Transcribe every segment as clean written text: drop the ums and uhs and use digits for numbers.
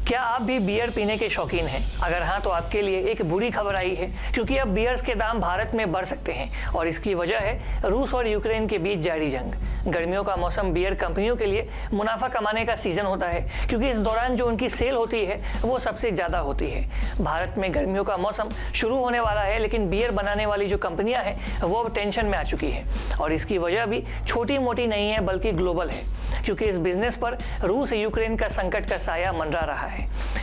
क्या आप भी बियर पीने के शौकीन हैं? अगर हाँ तो आपके लिए एक बुरी खबर आई है, क्योंकि अब बियर्स के दाम भारत में बढ़ सकते हैं और इसकी वजह है रूस और यूक्रेन के बीच जारी जंग। गर्मियों का मौसम बियर कंपनियों के लिए मुनाफा कमाने का सीजन होता है, क्योंकि इस दौरान जो उनकी सेल होती है वो सबसे ज़्यादा होती है। भारत में गर्मियों का मौसम शुरू होने वाला है, लेकिन बियर बनाने वाली जो कंपनियां हैं वो अब टेंशन में आ चुकी है और इसकी वजह भी छोटी मोटी नहीं है बल्कि ग्लोबल है, क्योंकि इस बिजनेस पर रूस यूक्रेन का संकट का साया मंडरा रहा है।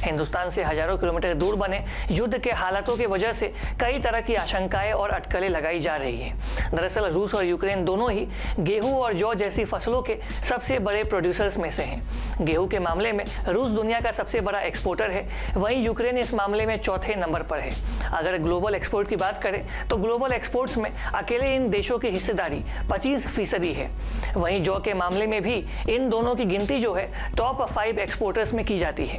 हिंदुस्तान से हजारों किलोमीटर दूर बने युद्ध के हालातों की वजह से कई तरह की आशंकाएं और अटकलें लगाई जा रही हैं। दरअसल रूस और यूक्रेन दोनों ही गेहूं और जौ जैसी फसलों के सबसे बड़े प्रोड्यूसर्स में से हैं। गेहूं के मामले में रूस दुनिया का सबसे बड़ा एक्सपोर्टर है, वहीं यूक्रेन इस मामले में चौथे नंबर पर है। अगर ग्लोबल एक्सपोर्ट की बात करें तो ग्लोबल एक्सपोर्ट्स में अकेले इन देशों की हिस्सेदारी 25% है। वहीं जौ के मामले में भी इन दोनों की गिनती जो है टॉप 5 एक्सपोर्टर्स में की जाती है।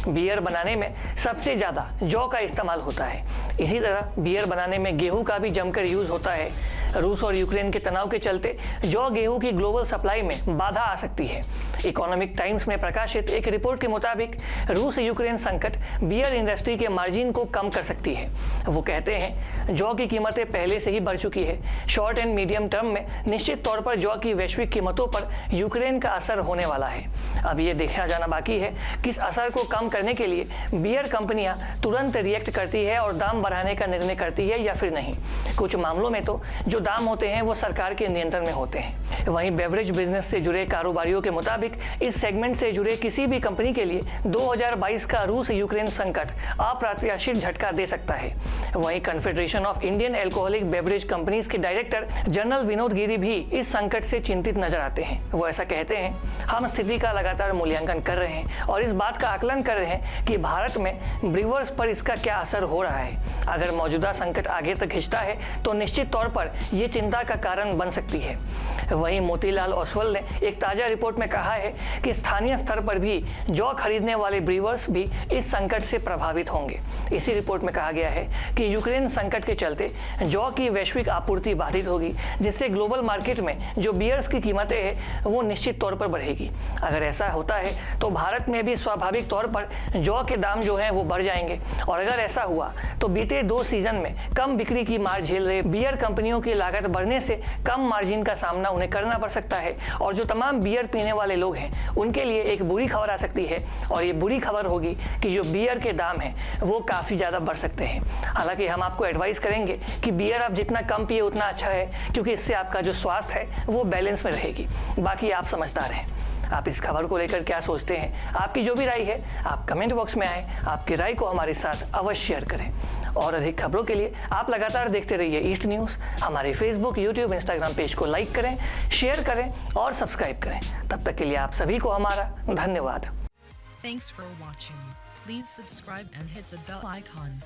बियर बनाने में सबसे ज़्यादा जौ का इस्तेमाल होता है। इसी तरह बियर बनाने में गेहूं का भी जमकर यूज़ होता है। रूस और यूक्रेन के तनाव के चलते जौ गेहूं की ग्लोबल सप्लाई में बाधा आ सकती है। इकोनॉमिक टाइम्स में प्रकाशित एक रिपोर्ट के मुताबिक रूस यूक्रेन संकट बियर इंडस्ट्री के मार्जिन को कम कर सकती है। वो कहते हैं जौ की कीमतें पहले से ही बढ़ चुकी है। शॉर्ट एंड मीडियम टर्म में निश्चित तौर पर जौ की वैश्विक कीमतों पर यूक्रेन का असर होने वाला है। अब ये देखा जाना बाकी है कि इस असर को कम करने के लिए बियर कंपनियां तुरंत रिएक्ट करती है और दाम बढ़ाने का निर्णय करती है या फिर नहीं। कुछ मामलों में तो जो दाम होते हैं वो सरकार के नियंत्रण में होते हैं। वहीं बेवरेज बिजनेस से जुड़े कारोबारियों के मुताबिक इस सेगमेंट से जुड़े किसी भी कंपनी के लिए 2022 का रूस यूक्रेन संकट अप्रत्याशित झटका दे सकता है। वहीं confederation of Indian alcoholic beverage companies के डायरेक्टर जनरल विनोद गिरी भी इस संकट से चिंतित नजर आते हैं। वो ऐसा कहते हैं, हम स्थिति का लगातार मूल्यांकन कर रहे हैं और इस बात का आकलन कर रहे हैं कि भारत में ब्रीवर्स पर इसका क्या असर हो रहा है। अगर मौजूदा संकट आगे तक खिंचता है तो निश्चित तौर पर यह चिंता का कारण बन सकती है। वहीं मोतीलाल ओसवाल ने एक ताजा रिपोर्ट में कहा है कि स्थानीय स्तर पर भी जौ खरीदने वाले ब्रीवर्स भी इस संकट से प्रभावित होंगे। इसी रिपोर्ट में कहा गया है कि यूक्रेन संकट के चलते जौ की वैश्विक आपूर्ति बाधित होगी, जिससे ग्लोबल मार्केट में जो बियर्स की कीमतें हैं वो निश्चित तौर पर बढ़ेगी। अगर ऐसा होता है तो भारत में भी स्वाभाविक तौर पर जौ के दाम जो हैं वो बढ़ जाएंगे और अगर ऐसा हुआ तो बीते 2 सीजन में कम बिक्री की मार झेल रहे बियर कंपनियों की लागत बढ़ने से कम मार्जिन का सामना उन्हें करना पड़ सकता है और जो तमाम बियर पीने वाले लोग हैं उनके लिए एक बुरी खबर आ सकती है और ये बुरी खबर होगी कि जो बियर के दाम हैं वो काफ़ी ज़्यादा बढ़ सकते हैं। हालांकि हम आपको एडवाइस करेंगे कि बियर आप जितना कम पिए उतना अच्छा है, क्योंकि इससे आपका जो स्वास्थ्य है वो बैलेंस में रहेगी। बाकी आप समझदार हैं। आप इस खबर को लेकर क्या सोचते हैं? आपकी जो भी राय है आप कमेंट बॉक्स में आए, आपकी राय को हमारे साथ अवश्य शेयर करें और अधिक खबरों के लिए आप लगातार देखते रहिए ईस्ट न्यूज़। हमारे फेसबुक, यूट्यूब, इंस्टाग्राम पेज को लाइक करें, शेयर करें और सब्सक्राइब करें। तब तक के लिए आप सभी को हमारा धन्यवाद। Thanks for watching. Please subscribe and hit the bell icon.